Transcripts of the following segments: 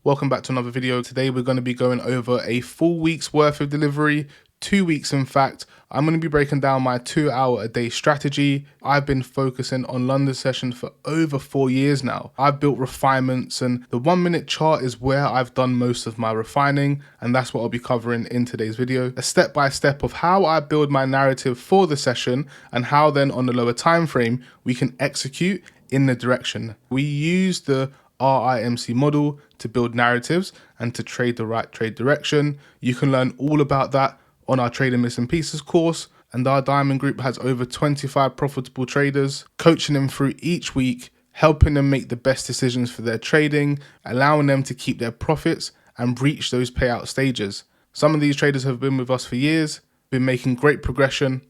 Welcome back to another video. Today we're going to be going over a full week's worth of delivery, 2 weeks in fact. I'm going to be breaking down my 2 hour a day strategy. I've been focusing on London sessions for over 4 years now. I've built refinements and the 1 minute chart is where I've done most of my refining, and that's what I'll be covering in today's video. A step by step of how I build my narrative for the session and how then on the lower time frame we can execute in the direction. We use the RIMC model to build narratives and to trade the right trade direction. You can learn all about that on our Trading Missing Pieces course, and our Diamond Group has over 25 profitable traders, coaching them through each week, helping them make the best decisions for their trading, allowing them to keep their profits and reach those payout stages. Some of these traders have been with us for years, been making great progression.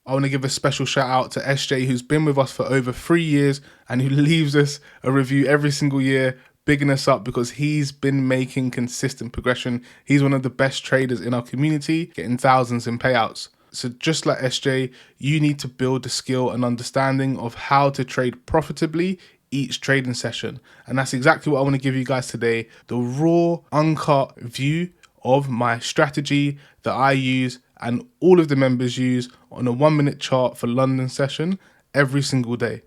I want to give a special shout out to SJ, who's been with us for over 3 years and who leaves us a review every single year, bigging us up because he's been making consistent progression. He's one of the best traders in our community, getting thousands in payouts. So just like SJ, you need to build the skill and understanding of how to trade profitably each trading session. And that's exactly what I want to give you guys today, the raw, uncut view of my strategy that I use and all of the members use on a 1 minute chart for London session every single day.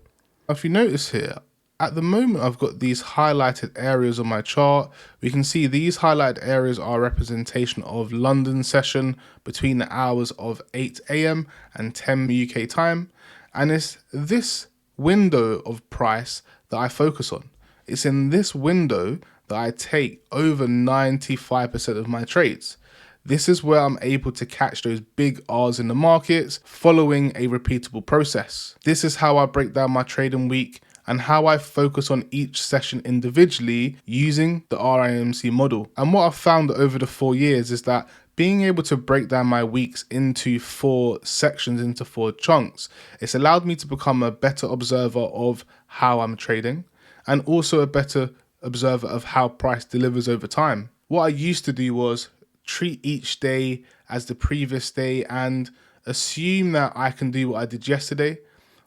If you notice here, at the moment I've got these highlighted areas on my chart. We can see these highlighted areas are a representation of London session between the hours of 8 AM and 10 UK time. And it's this window of price that I focus on. It's in this window that I take over 95% of my trades. This is where I'm able to catch those big R's in the markets following a repeatable process. This is how I break down my trading week and how I focus on each session individually using the RIMC model. And what I've found over the 4 years is that being able to break down my weeks into 4 sections, into 4 chunks, it's allowed me to become a better observer of how I'm trading and also a better observer of how price delivers over time. What I used to do was treat each day as the previous day and assume that I can do what I did yesterday.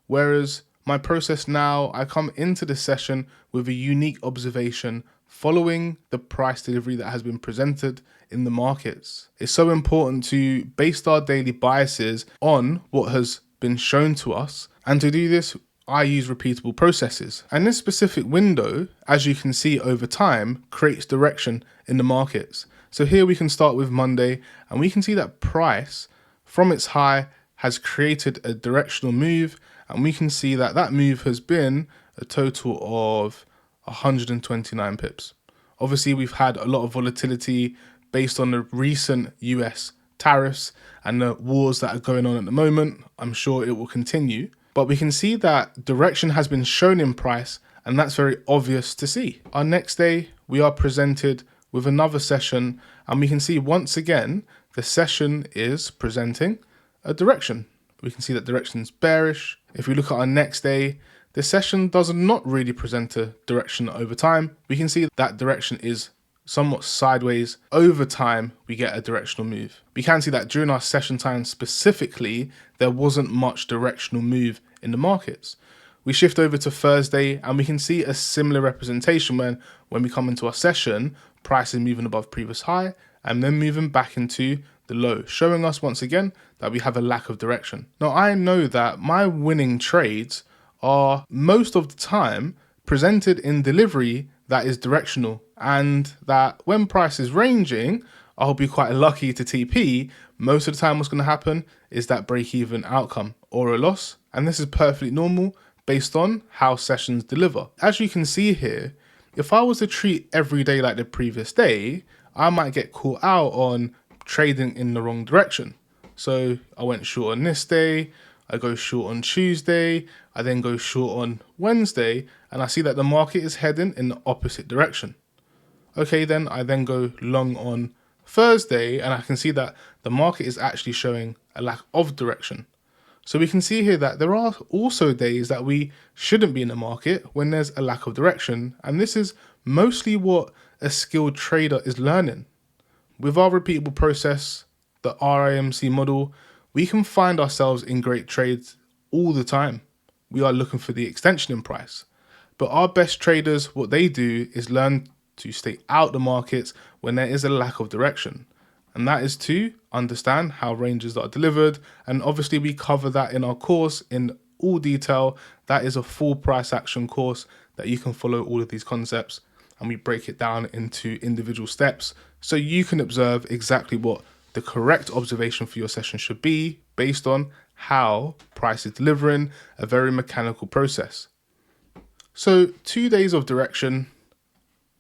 Whereas my process now, I come into the session with a unique observation following the price delivery that has been presented in the markets. It's so important to base our daily biases on what has been shown to us. And to do this, I use repeatable processes. And this specific window, as you can see over time, creates direction in the markets. So here we can start with Monday and we can see that price from its high has created a directional move, and we can see that that move has been a total of 129 pips. Obviously, we've had a lot of volatility based on the recent US tariffs and the wars that are going on at the moment. I'm sure it will continue, but we can see that direction has been shown in price, and that's very obvious to see. Our next day, we are presented with another session, and we can see once again the session is presenting a direction. We can see that direction is bearish. If we look at our next day, the session does not really present a direction over time. We can see that direction is somewhat sideways. Over time, we get a directional move. We can see that during our session time specifically, there wasn't much directional move in the markets. We shift over to Thursday and we can see a similar representation when we come into our session, price is moving above previous high and then moving back into the low, showing us once again that we have a lack of direction. Now, I know that my winning trades are most of the time presented in delivery that is directional, and that when price is ranging, I'll be quite lucky to TP. Most of the time what's going to happen is that break-even outcome or a loss, and this is perfectly normal based on how sessions deliver. As you can see here, if I was to treat every day like the previous day, I might get caught out on trading in the wrong direction. So I went short on this day, I go short on Tuesday, I then go short on Wednesday, and I see that the market is heading in the opposite direction. Okay, then I then go long on Thursday, and I can see that the market is actually showing a lack of direction. So we can see here that there are also days that we shouldn't be in the market when there's a lack of direction. And this is mostly what a skilled trader is learning. With our repeatable process, the RIMC model, we can find ourselves in great trades all the time. We are looking for the extension in price. But our best traders, what they do is learn to stay out the markets when there is a lack of direction. And that is to understand how ranges are delivered. And obviously we cover that in our course in all detail. That is a full price action course that you can follow all of these concepts, and we break it down into individual steps so you can observe exactly what the correct observation for your session should be based on how price is delivering, a very mechanical process. So 2 days of direction.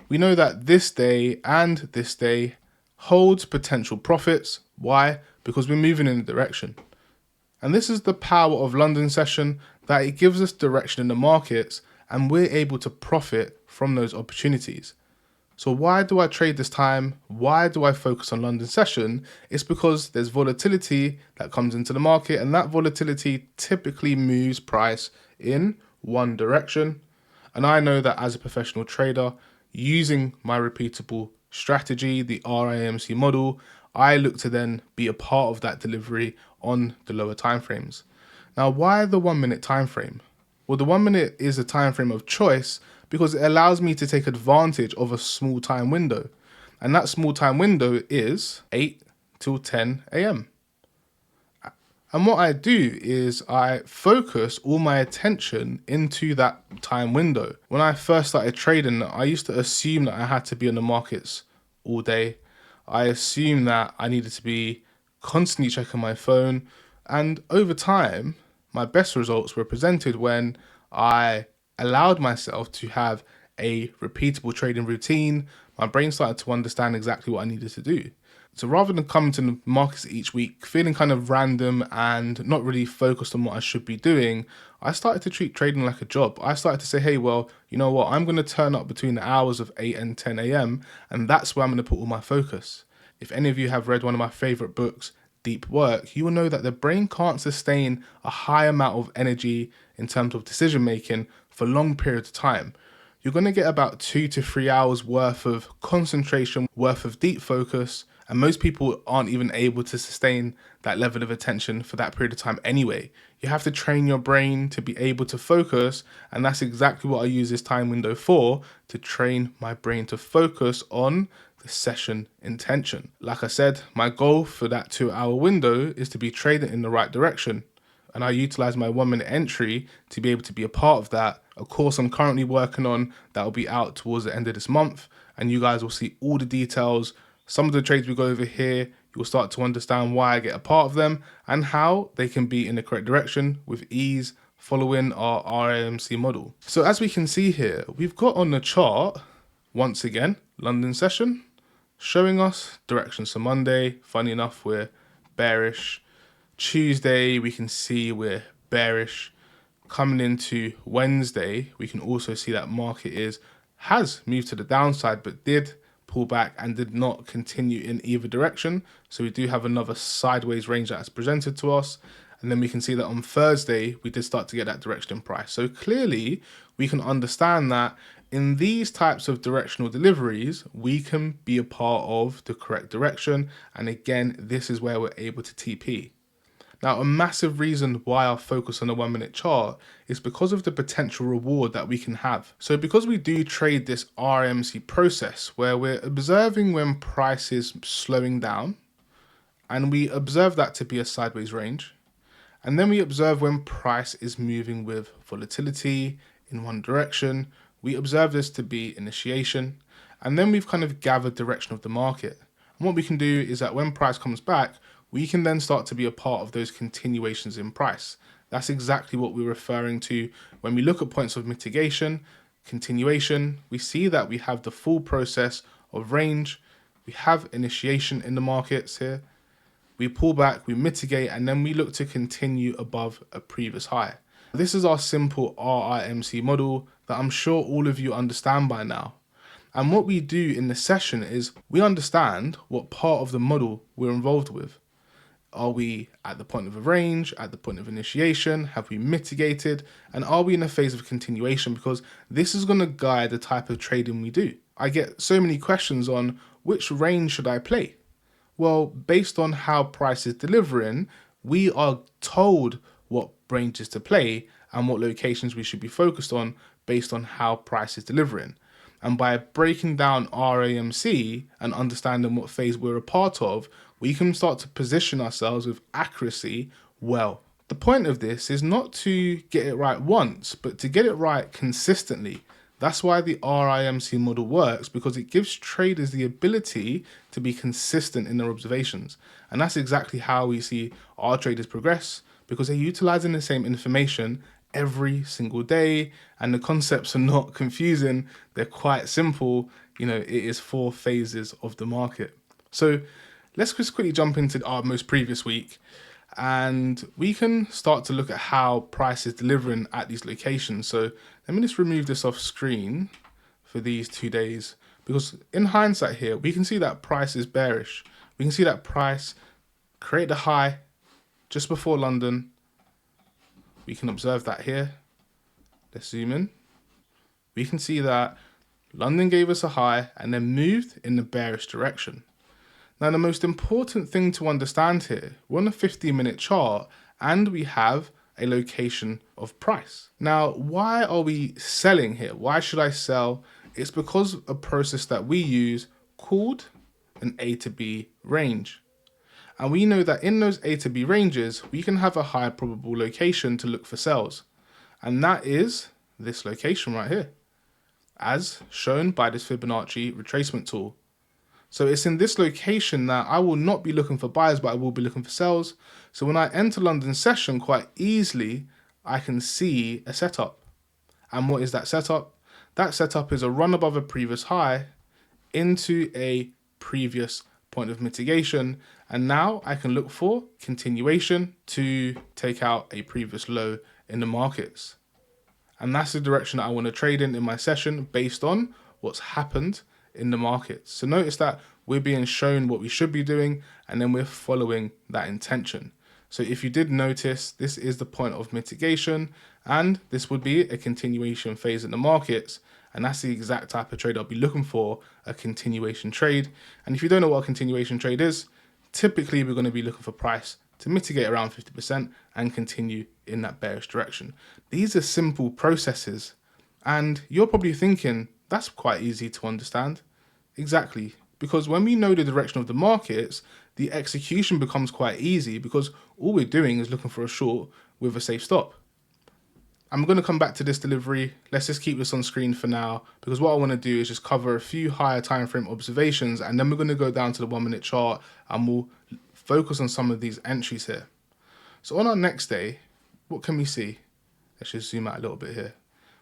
We know that this day and this day holds potential profits. Why? Because we're moving in a direction. And this is the power of London session, that it gives us direction in the markets and we're able to profit from those opportunities. So why do I trade this time? Why do I focus on London session? It's because there's volatility that comes into the market, and that volatility typically moves price in one direction. And I know that as a professional trader, using my repeatable strategy, the RIMC model, I look to then be a part of that delivery on the lower timeframes. Now, why the 1 minute time frame? Well, the 1 minute is a time frame of choice because it allows me to take advantage of a small time window. And that small time window is 8 till 10 a.m. And what I do is I focus all my attention into that time window. When I first started trading, I used to assume that I had to be in the markets all day. I assumed that I needed to be constantly checking my phone. And over time, my best results were presented when I allowed myself to have a repeatable trading routine. My brain started to understand exactly what I needed to do. So rather than coming to the markets each week, feeling kind of random and not really focused on what I should be doing, I started to treat trading like a job. I started to say, hey, well, you know what? I'm going to turn up between the hours of 8 and 10 a.m. and that's where I'm going to put all my focus. If any of you have read one of my favorite books, Deep Work, you will know that the brain can't sustain a high amount of energy in terms of decision making for long periods of time. You're going to get about 2 to 3 hours worth of concentration, worth of deep focus, and most people aren't even able to sustain that level of attention for that period of time anyway. You have to train your brain to be able to focus, and that's exactly what I use this time window for, to train my brain to focus on the session intention. Like I said, my goal for that 2-hour window is to be trading in the right direction. And I utilize my 1 minute entry to be able to be a part of that. A course I'm currently working on that will be out towards the end of this month. And you guys will see all the details. Some of the trades we go over here, you'll start to understand why I get a part of them and how they can be in the correct direction with ease following our RIMC model. So as we can see here, we've got on the chart, once again, London session, showing us directions. So Monday, funny enough, we're bearish. Tuesday, we can see we're bearish. Coming into Wednesday, we can also see that market has moved to the downside, but did pull back and did not continue in either direction. So we do have another sideways range that is presented to us. And then we can see that on Thursday, we did start to get that direction in price. So clearly, we can understand that in these types of directional deliveries, we can be a part of the correct direction. And again, this is where we're able to TP. Now, a massive reason why I focus on a 1 minute chart is because of the potential reward that we can have. So because we do trade this RMC process where we're observing when price is slowing down, and we observe that to be a sideways range, and then we observe when price is moving with volatility in one direction, we observe this to be initiation, and then we've kind of gathered direction of the market. And what we can do is that when price comes back, we can then start to be a part of those continuations in price. That's exactly what we're referring to when we look at points of mitigation, continuation. We see that we have the full process of range. We have initiation in the markets here. We pull back, we mitigate, and then we look to continue above a previous high. This is our simple RIMC model that I'm sure all of you understand by now. And what we do in this session is we understand what part of the model we're involved with. Are we at the point of a range, at the point of initiation? Have we mitigated? And are we in a phase of continuation? Because this is going to guide the type of trading we do. I get so many questions on which range should I play? Well, based on how price is delivering, we are told what ranges to play and what locations we should be focused on based on how price is delivering. And by breaking down RIMC and understanding what phase we're a part of, we can start to position ourselves with accuracy well. The point of this is not to get it right once, but to get it right consistently. That's why the RIMC model works, because it gives traders the ability to be consistent in their observations. And that's exactly how we see our traders progress, because they're utilizing the same information every single day, and the concepts are not confusing. They're quite simple. It is 4 phases of the market. So let's just quickly jump into our most previous week, and we can start to look at how price is delivering at these locations. So let me just remove this off screen for these 2 days, because in hindsight here, we can see that price is bearish. We can see that price create a high just before London. We can observe that here. Let's zoom in. We can see that London gave us a high and then moved in the bearish direction. Now, the most important thing to understand here, we're on a 15-minute chart and we have a location of price. Now, why are we selling here? Why should I sell? It's because of a process that we use called an A to B range. And we know that in those A to B ranges, we can have a higher probable location to look for sells. And that is this location right here, as shown by this Fibonacci retracement tool. So it's in this location that I will not be looking for buyers, but I will be looking for sells. So when I enter London session, quite easily, I can see a setup. And what is that setup? That setup is a run above a previous high into a previous point of mitigation. And now I can look for continuation to take out a previous low in the markets. And that's the direction that I want to trade in my session based on what's happened in the markets. So notice that we're being shown what we should be doing, and then we're following that intention. So if you did notice, this is the point of mitigation, and this would be a continuation phase in the markets. And that's the exact type of trade I'll be looking for, a continuation trade. And if you don't know what a continuation trade is, typically we're going to be looking for price to mitigate around 50% and continue in that bearish direction. These are simple processes, and you're probably thinking, that's quite easy to understand. Exactly, because when we know the direction of the markets, the execution becomes quite easy, because all we're doing is looking for a short with a safe stop. I'm going to come back to this delivery. Let's just keep this on screen for now, because what I want to do is just cover a few higher time frame observations, and then we're going to go down to the 1 minute chart and we'll focus on some of these entries here. So on our next day, what can we see? Let's just zoom out a little bit here.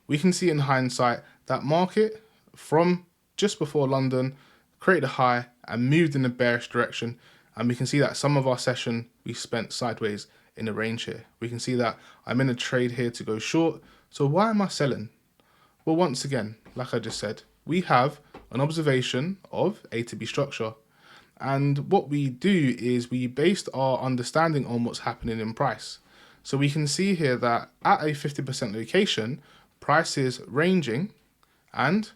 We can see in hindsight that market from just before London created a high and moved in the bearish direction. And we can see that some of our session we spent sideways in the range here. We can see that I'm in a trade here to go short. So why am I selling? Well, once again, like I just said, we have an observation of A to B structure. And what we do is we based our understanding on what's happening in price. So we can see here that at a 50% location, price is ranging and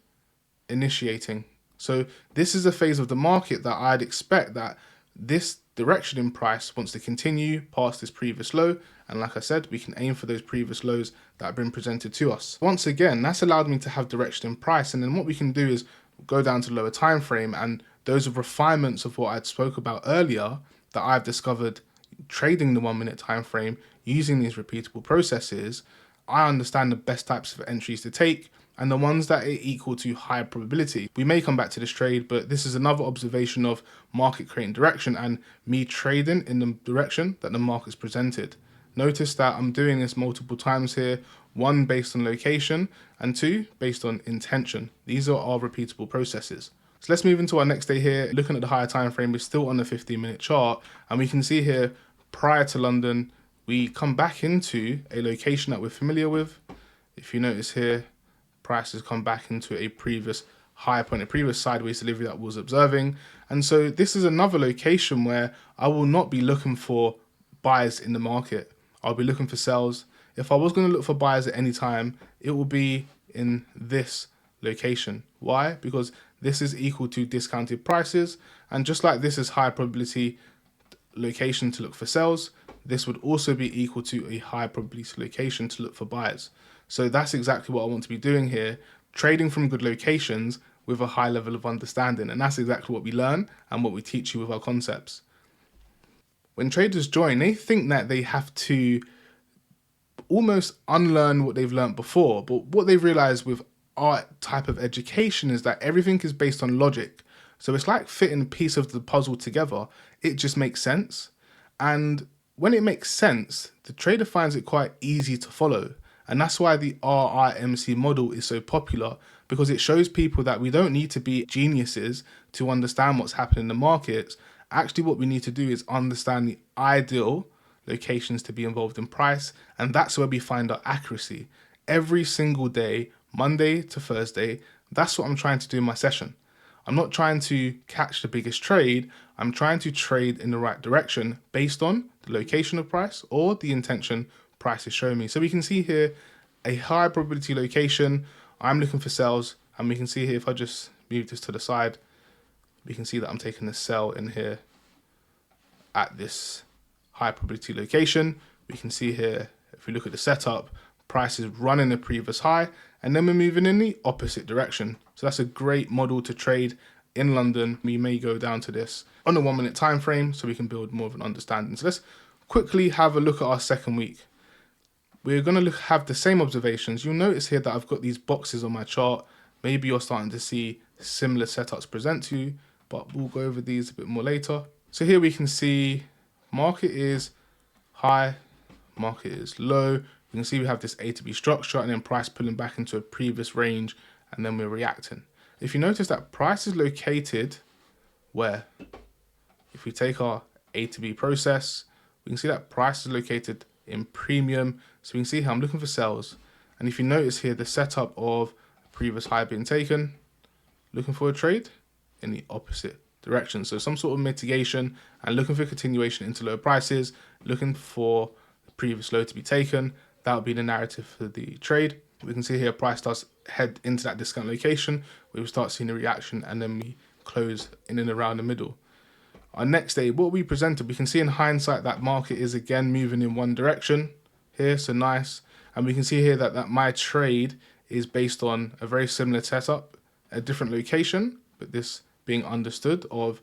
initiating. So this is a phase of the market that I'd expect that this direction in price wants to continue past this previous low. And like I said, we can aim for those previous lows that have been presented to us. Once again, that's allowed me to have direction in price. And then what we can do is go down to lower time frame, and those are refinements of what I'd spoke about earlier that I've discovered trading the 1 minute time frame using these repeatable processes. I understand the best types of entries to take and the ones that are equal to high probability. We may come back to this trade, but this is another observation of market creating direction and me trading in the direction that the market's presented. Notice that I'm doing this multiple times here, 1 based on location and 2 based on intention. These are our repeatable processes. So let's move into our next day here. Looking at the higher time frame, we're still on the 15-minute chart, and we can see here prior to London, we come back into a location that we're familiar with. If you notice here, price has come back into a previous higher point, a previous sideways delivery that was observing. And so this is another location where I will not be looking for buyers in the market. I'll be looking for sells. If I was going to look for buyers at any time, it will be in this location. Why? Because this is equal to discounted prices. And just like this is high probability location to look for sells, this would also be equal to a high probability location to look for buyers. So that's exactly what I want to be doing here, trading from good locations with a high level of understanding. And that's exactly what we learn and what we teach you with our concepts. When traders join, they think that they have to almost unlearn what they've learned before. But what they've realized with our type of education is that everything is based on logic. So it's like fitting a piece of the puzzle together. It just makes sense. And when it makes sense, the trader finds it quite easy to follow. And that's why the RIMC model is so popular, because it shows people that we don't need to be geniuses to understand what's happening in the markets. Actually, what we need to do is understand the ideal locations to be involved in price, and that's where we find our accuracy. Every single day, Monday to Thursday, that's what I'm trying to do in my session. I'm not trying to catch the biggest trade, I'm trying to trade in the right direction based on the location of price or the intention price is showing me. So we can see here a high probability location. I'm looking for sells, and we can see here, if I just move this to the side, we can see that I'm taking a sell in here at this high probability location. We can see here, if we look at the setup, price is running the previous high, and then we're moving in the opposite direction. So that's a great model to trade in London. We may go down to this on a 1 minute time frame so we can build more of an understanding. So let's quickly have a look at our second week. We're going to have the same observations. You'll notice here that I've got these boxes on my chart. Maybe you're starting to see similar setups present to you, but we'll go over these a bit more later. So here we can see market is high, market is low. You can see we have this A to B structure, and then price pulling back into a previous range, and then we're reacting. If you notice that price is located where? If we take our A to B process, we can see that price is located in premium. So we can see how I'm looking for sells. And if you notice here, the setup of previous high being taken, looking for a trade in the opposite direction. So some sort of mitigation and looking for continuation into low prices, looking for the previous low to be taken. That would be the narrative for the trade. We can see here price does head into that discount location. We will start seeing a reaction, and then we close in and around the middle. Our next day, what we presented, we can see in hindsight that market is again moving in one direction here, so nice. And we can see here that my trade is based on a very similar setup, a different location, but this being understood of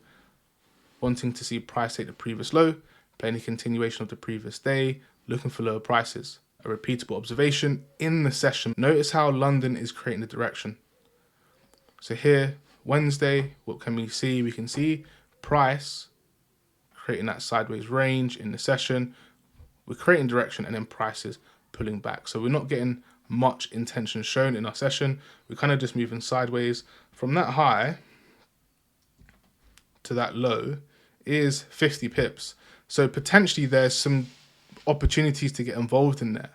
wanting to see price take the previous low, playing a continuation of the previous day, looking for lower prices. A repeatable observation in the session. Notice how London is creating the direction. So here, Wednesday, what can we see? We can see price creating that sideways range in the session. We're creating direction, and then prices pulling back. So we're not getting much intention shown in our session. We're kind of just moving sideways. From that high to that low is 50 pips. So potentially there's some opportunities to get involved in there.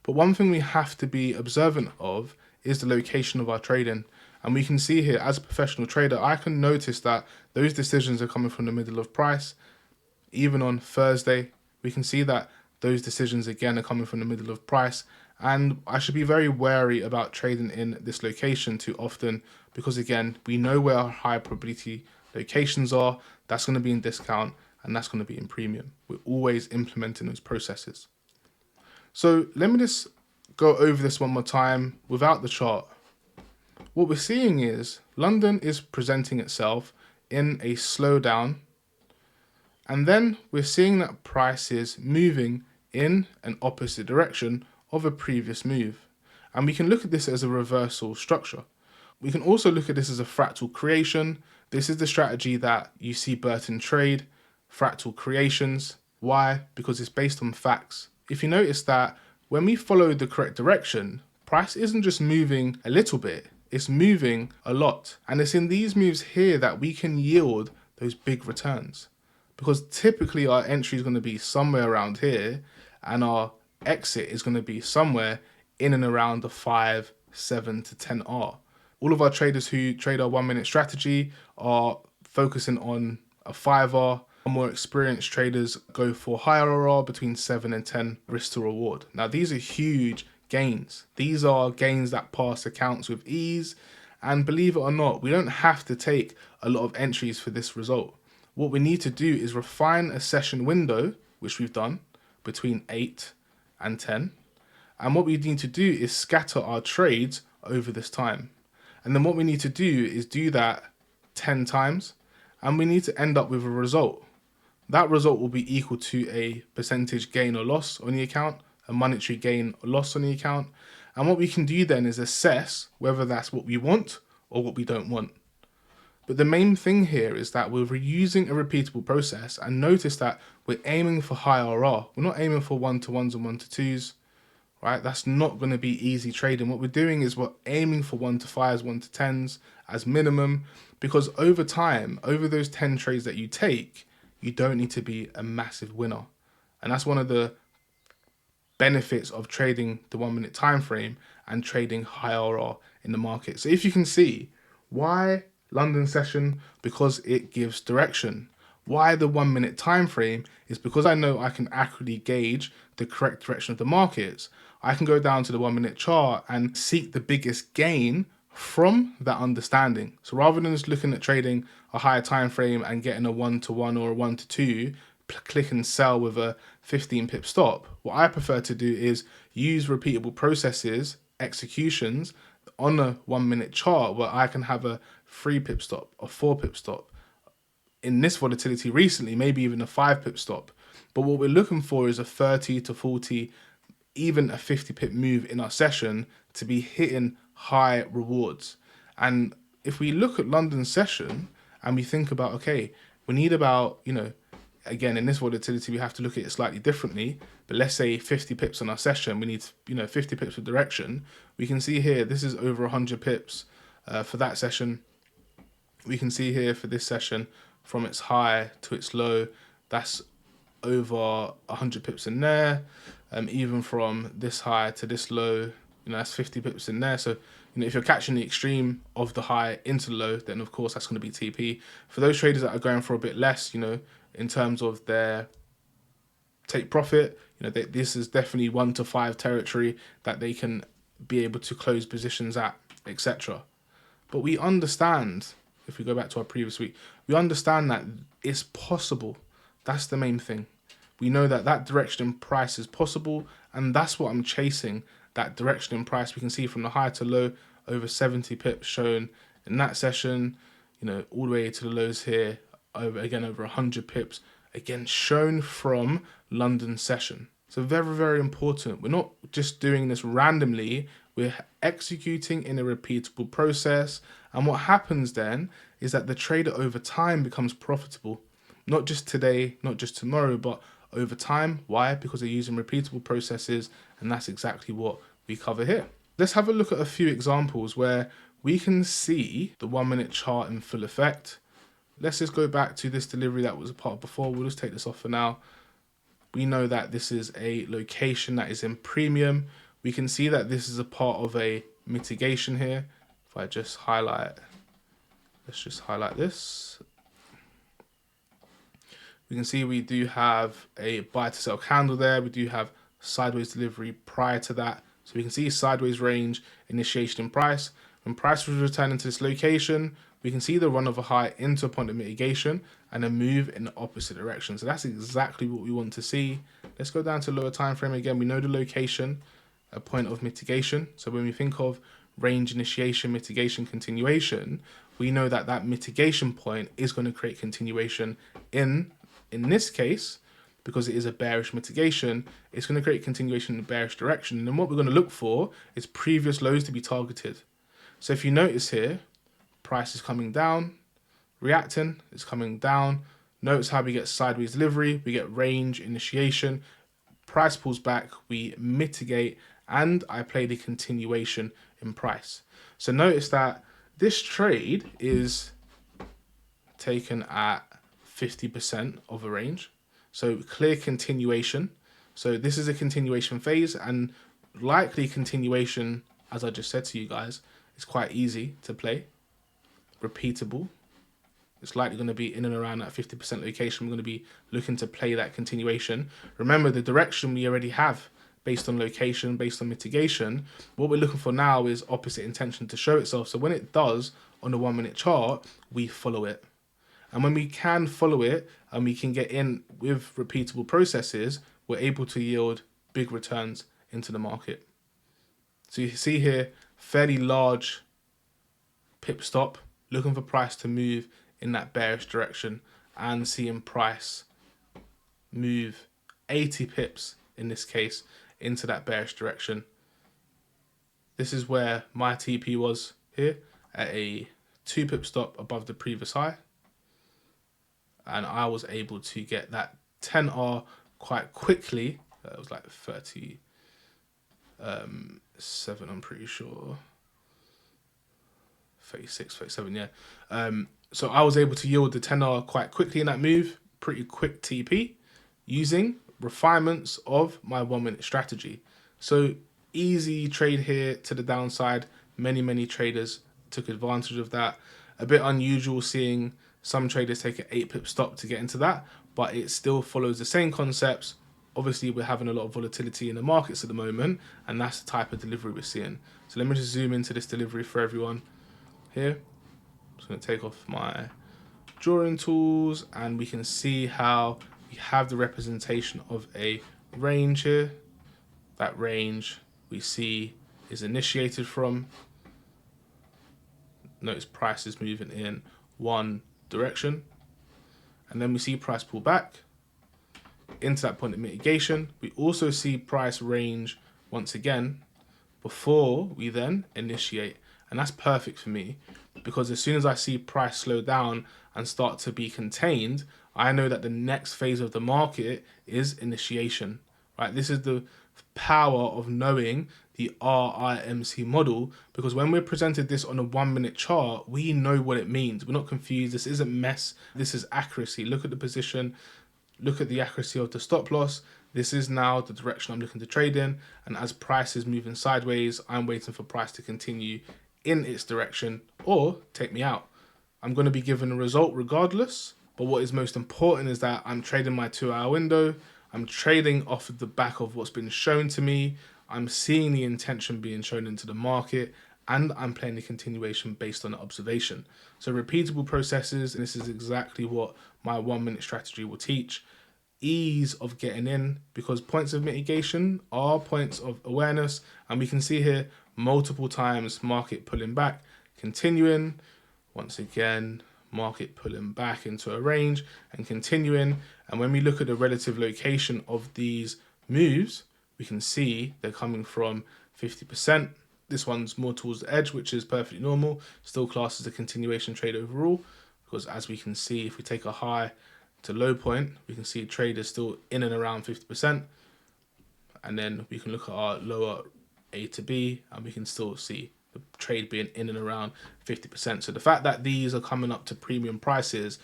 But one thing we have to be observant of is the location of our trading. And we can see here, as a professional trader, I can notice that those decisions are coming from the middle of price. Even on Thursday, we can see that those decisions again are coming from the middle of price. And I should be very wary about trading in this location too often, because again, we know where our high probability locations are. That's going to be in discount, and that's going to be in premium. We're always implementing those processes. So let me just go over this one more time without the chart. What we're seeing is London is presenting itself in a slowdown, and then we're seeing that price is moving in an opposite direction of a previous move. And we can look at this as a reversal structure. We can also look at this as a fractal creation. This is the strategy that you see Burton trade, fractal creations. Why? Because it's based on facts. If you notice that when we follow the correct direction, price isn't just moving a little bit, it's moving a lot. And it's in these moves here that we can yield those big returns. Because typically our entry is going to be somewhere around here, and our exit is going to be somewhere in and around the 5, 7 to 10R. All of our traders who trade our 1 minute strategy are focusing on a 5R. More experienced traders go for higher RR between 7 and 10 risk to reward. Now these are huge gains. These are gains that pass accounts with ease. And believe it or not, we don't have to take a lot of entries for this result. What we need to do is refine a session window, which we've done, between 8 and 10. And what we need to do is scatter our trades over this time. And then what we need to do is do that 10 times, and we need to end up with a result. That result will be equal to a percentage gain or loss on the account, a monetary gain or loss on the account. And what we can do then is assess whether that's what we want or what we don't want. But the main thing here is that we're using a repeatable process, and notice that we're aiming for high RR. We're not aiming for 1-to-1s and 1-to-2s, right? That's not going to be easy trading. What we're doing is we're aiming for 1-to-5s, 1-to-10s as minimum, because over time, over those 10 trades that you take, you don't need to be a massive winner. And that's one of the benefits of trading the 1 minute time frame and trading high RR in the market. So if you can see, why London session? Because it gives direction. Why the 1 minute time frame? Is because I know I can accurately gauge the correct direction of the markets. I can go down to the 1 minute chart and seek the biggest gain from that understanding. So rather than just looking at trading a higher time frame and getting a 1-to-1 or a 1-to-2, click and sell with a 15 pip stop, what I prefer to do is use repeatable processes, executions on a 1 minute chart where I can have a 3 pip stop, a 4 pip stop. In this volatility recently, maybe even a 5 pip stop. But what we're looking for is a 30 to 40, even a 50 pip move in our session to be hitting high rewards. And if we look at London session and we think about, okay, we need about, again, in this volatility, we have to look at it slightly differently. But let's say 50 pips on our session, we need, 50 pips of direction. We can see here, this is over 100 pips for that session. We can see here for this session, from its high to its low, that's over 100 pips in there. Even from this high to this low, that's 50 pips in there. So, if you're catching the extreme of the high into the low, then of course that's going to be TP. For those traders that are going for a bit less, in terms of their take profit, this is definitely 1-to-5 territory that they can be able to close positions at, etc. But we understand, if we go back to our previous week, we understand that it's possible. That's the main thing. We know that that direction in price is possible, and that's what I'm chasing, that direction in price. We can see from the high to low, over 70 pips shown in that session, all the way to the lows here, over 100 pips, again, shown from London session. So very, very important. We're not just doing this randomly, we're executing in a repeatable process. And what happens then is that the trader over time becomes profitable. Not just today, not just tomorrow, but over time. Why? Because they're using repeatable processes, and that's exactly what we cover here. Let's have a look at a few examples where we can see the 1 minute chart in full effect. Let's just go back to this delivery that was a part before. We'll just take this off for now. We know that this is a location that is in premium. We can see that this is a part of a mitigation here. If I just highlight, let's just highlight this. We can see we do have a buy to sell candle there. We do have sideways delivery prior to that. So we can see sideways range, initiation in price. When price was returning to this location, we can see the run of a high into a point of mitigation and a move in the opposite direction. So that's exactly what we want to see. Let's go down to lower time frame again. We know the location, a point of mitigation. So when we think of range, initiation, mitigation, continuation, we know that that mitigation point is going to create continuation in this case, because it is a bearish mitigation, it's going to create continuation in the bearish direction. And then what we're going to look for is previous lows to be targeted. So if you notice here, price is coming down, reacting, it's coming down. Notice how we get sideways delivery, we get range, initiation, price pulls back, we mitigate, and I play the continuation in price. So notice that this trade is taken at 50% of a range. So clear continuation. So this is a continuation phase, and likely continuation, as I just said to you guys, is quite easy to play. Repeatable. It's likely going to be in and around that 50% location. We're going to be looking to play that continuation. Remember, the direction we already have based on location, based on mitigation. What we're looking for now is opposite intention to show itself. So when it does on the 1 minute chart, we follow it. And when we can follow it and we can get in with repeatable processes, we're able to yield big returns into the market. So you see here, fairly large pip stop, looking for price to move in that bearish direction and seeing price move 80 pips in this case into that bearish direction. This is where my TP was here at a 2 pip stop above the previous high. And I was able to get that 10R quite quickly. It was like 37, I'm pretty sure. 36, 37, yeah. So I was able to yield the 10R quite quickly in that move. Pretty quick TP using refinements of my 1 minute strategy. So easy trade here to the downside. Many traders took advantage of that. A bit unusual seeing some traders take an 8 pip stop to get into that, but it still follows the same concepts. Obviously, we're having a lot of volatility in the markets at the moment, and that's the type of delivery we're seeing. So let me just zoom into this delivery for everyone here. I'm just going to take off my drawing tools, and we can see how we have the representation of a range here. That range we see is initiated from. Notice price is moving in one direction, and then we see price pull back into that point of mitigation. We also see price range once again before we then initiate, and that's perfect for me because as soon as I see price slow down and start to be contained, I know that the next phase of the market is initiation, right? This is the power of knowing the RIMC model, because when we're presented this on a 1 minute chart, we know what it means. We're not confused. This isn't mess. This is accuracy. Look at the position. Look at the accuracy of the stop loss. This is now the direction I'm looking to trade in. And as price is moving sideways, I'm waiting for price to continue in its direction or take me out. I'm going to be given a result regardless. But what is most important is that I'm trading my 2-hour window. I'm trading off of the back of what's been shown to me. I'm seeing the intention being shown into the market, and I'm playing the continuation based on the observation. So repeatable processes, and this is exactly what my 1 minute strategy will teach. Ease of getting in, because points of mitigation are points of awareness, and we can see here multiple times market pulling back, continuing, once again, market pulling back into a range and continuing. And when we look at the relative location of these moves, we can see they're coming from 50%. This one's more towards the edge, which is perfectly normal. Still classed as a continuation trade overall, because as we can see, if we take a high to low point, we can see trade is still in and around 50%. And then we can look at our lower A to B, and we can still see the trade being in and around 50%. So the fact that these are coming up to premium prices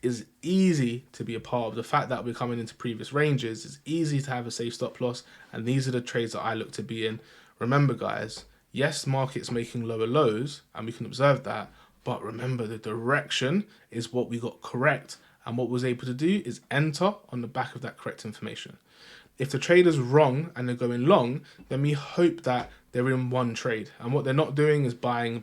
is easy to be a part of. The fact that we're coming into previous ranges is easy to have a safe stop loss, and these are the trades that I look to be in. Remember guys, yes, market's making lower lows and we can observe that, but remember the direction is what we got correct, and what we was able to do is enter on the back of that correct information. If the trader's wrong and they're going long, then we hope that they're in one trade, and what they're not doing is buying.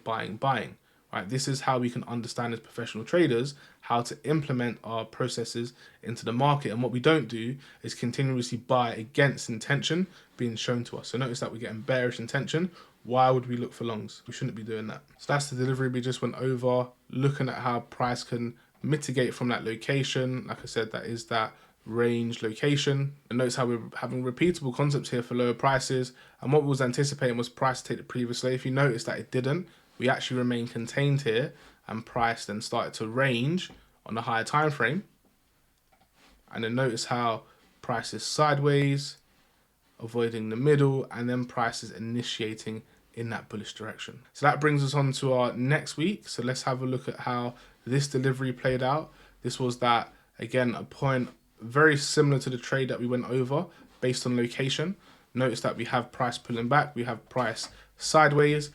Right? This is how we can understand as professional traders how to implement our processes into the market. And what we don't do is continuously buy against intention being shown to us. So notice that we're getting bearish intention. Why would we look for longs? We shouldn't be doing that. So that's the delivery we just went over, looking at how price can mitigate from that location. Like I said, that is that range location. And notice how we're having repeatable concepts here for lower prices. And what we was anticipating was price to take the previous low. If you notice that it didn't, we actually remain contained here, and price then started to range on the higher time frame. And then notice how price is sideways, avoiding the middle, and then price is initiating in that bullish direction. So that brings us on to our next week. So let's have a look at how this delivery played out. This was that, again, a point very similar to the trade that we went over based on location. Notice that we have price pulling back, we have price sideways,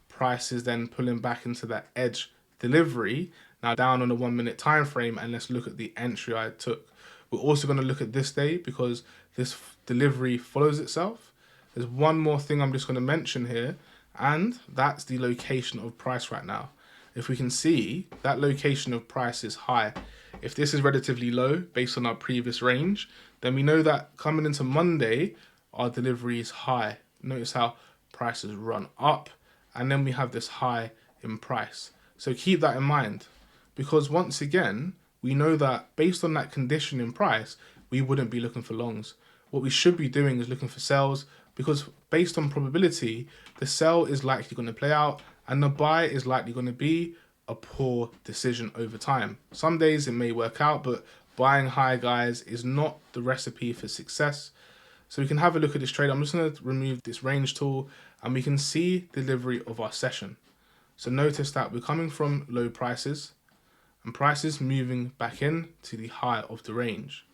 price is then pulling back into that edge delivery, now down on the 1 minute time frame. And let's look at the entry I took. We're also going to look at this day because this delivery follows itself. There's one more thing I'm just going to mention here, and that's the location of price right now. If we can see, that location of price is high. If this is relatively low based on our previous range, then we know that coming into Monday, our delivery is high. Notice how prices run up, and then we have this high in price. So keep that in mind, because once again, we know that based on that condition in price, we wouldn't be looking for longs. What we should be doing is looking for sells, because based on probability, the sell is likely going to play out and the buy is likely going to be a poor decision over time. Some days it may work out, but buying high, guys, is not the recipe for success. So we can have a look at this trade. I'm just going to remove this range tool and we can see delivery of our session. So notice that we're coming from low prices and prices moving back in to the high of the range.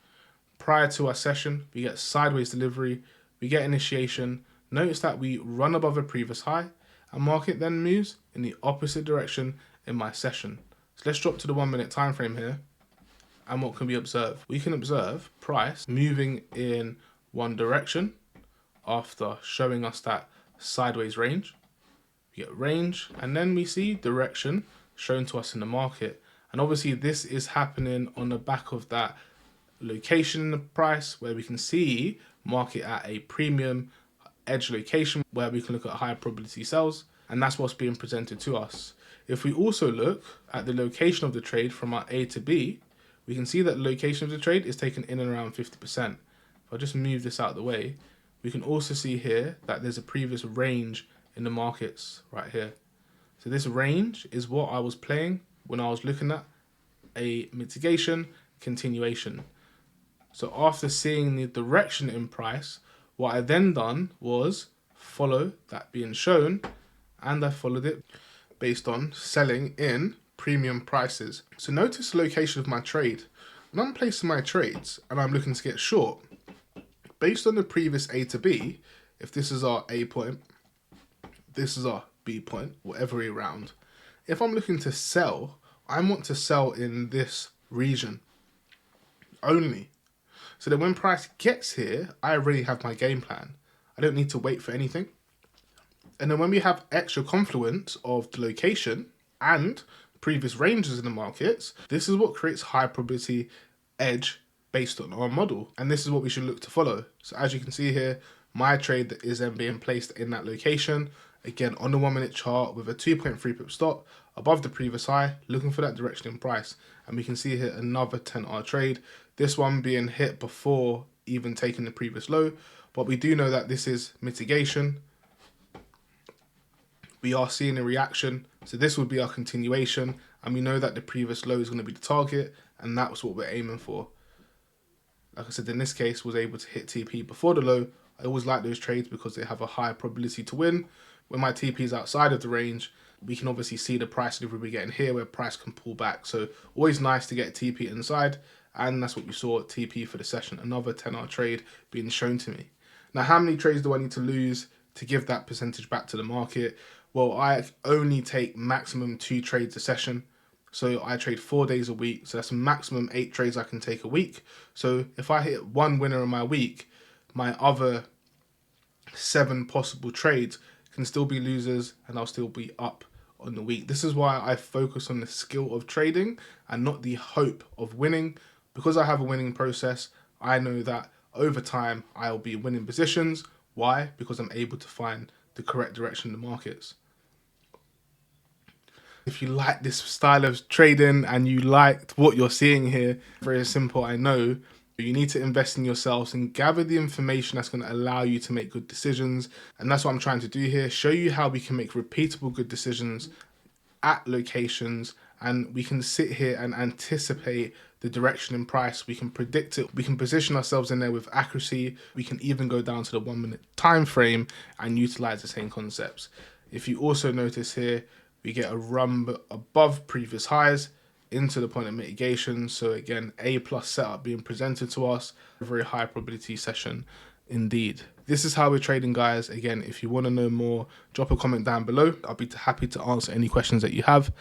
Prior to our session, we get sideways delivery, we get initiation. Notice that we run above a previous high and market then moves in the opposite direction in my session. So let's drop to the 1 minute time frame here. And what can we observe? We can observe price moving in one direction after showing us that sideways range. We get range and then we see direction shown to us in the market. And obviously this is happening on the back of that location in the price where we can see market at a premium edge location where we can look at higher probability sells, and that's what's being presented to us. If we also look at the location of the trade from our A to B, we can see that the location of the trade is taken in and around 50%. If I just move this out of the way, we can also see here that there's a previous range in the markets right here. So this range is what I was playing when I was looking at a mitigation continuation. So after seeing the direction in price, what I then done was follow that being shown, and I followed it based on selling in premium prices. So notice the location of my trade. When I'm placing my trades and I'm looking to get short, based on the previous A to B, if this is our A point, this is our B point, whatever way around, if I'm looking to sell, I want to sell in this region only. So then when price gets here, I already have my game plan. I don't need to wait for anything. And then when we have extra confluence of the location and previous ranges in the markets, this is what creates high probability edge based on our model. And this is what we should look to follow. So as you can see here, my trade is then being placed in that location, again on the 1 minute chart with a 2.3 pip stop above the previous high, looking for that direction in price. And we can see here another 10R trade, this one being hit before even taking the previous low. But we do know that this is mitigation. We are seeing a reaction, so this would be our continuation, and we know that the previous low is going to be the target, and that's what we're aiming for. Like I said, in this case, was able to hit TP before the low. I always like those trades because they have a higher probability to win. When my TP is outside of the range, we can obviously see the price delivery we're getting here where price can pull back. So always nice to get TP inside, and that's what we saw at TP for the session. Another 10R trade being shown to me. Now, how many trades do I need to lose to give that percentage back to the market? Well, I only take maximum 2 trades a session. So I trade 4 days a week. So that's maximum 8 trades I can take a week. So if I hit 1 winner in my week, my other 7 possible trades can still be losers and I'll still be up on the week. This is why I focus on the skill of trading and not the hope of winning. Because I have a winning process, I know that over time I'll be winning positions. Why? Because I'm able to find the correct direction in the markets. If you like this style of trading and you liked what you're seeing here, very simple, I know. You need to invest in yourselves and gather the information that's going to allow you to make good decisions. And that's what I'm trying to do here, show you how we can make repeatable good decisions at locations, and we can sit here and anticipate the direction in price. We can predict it. We can position ourselves in there with accuracy. We can even go down to the 1 minute time frame and utilize the same concepts. If you also notice here, we get a run above previous highs into the point of mitigation. So again, A+ setup being presented to us, a very high probability session indeed. This is how we're trading, guys. Again, if you want to know more, drop a comment down below. I'll be happy to answer any questions that you have.